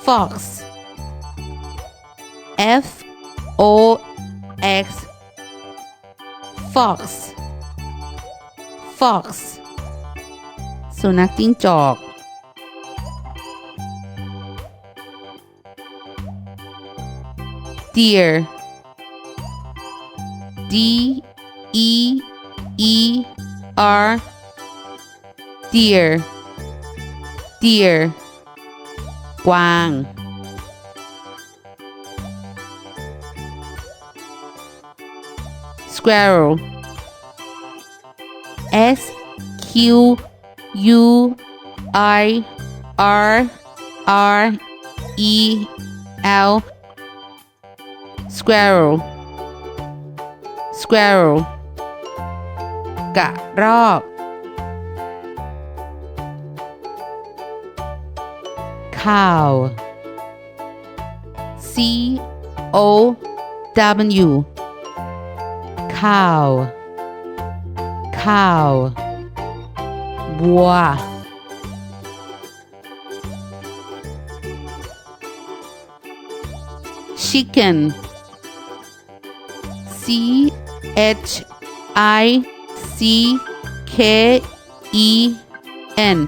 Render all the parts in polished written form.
fox F-O-X fox fox สุนัขจิ้งจอก deer D-E-E-R deer deer กวาง squirrel S-Q-U-I-R-R-E-L squirrel squirrel กระรอก cow C-O-W cow cow วัว chicken C-H-I-C-K-E-N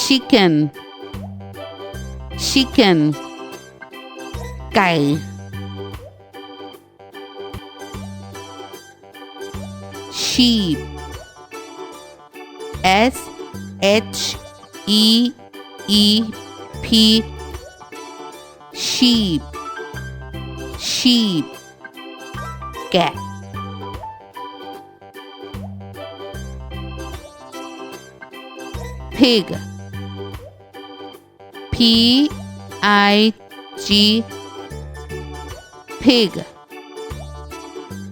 chicken chicken ไก่ sheep S-H-E-E-P sheep sheep แกะ pig P-I-G pig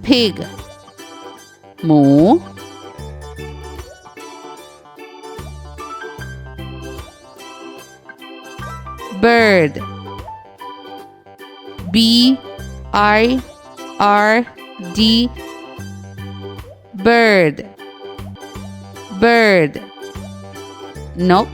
pig หมู bird B-I-R-D bird bird นก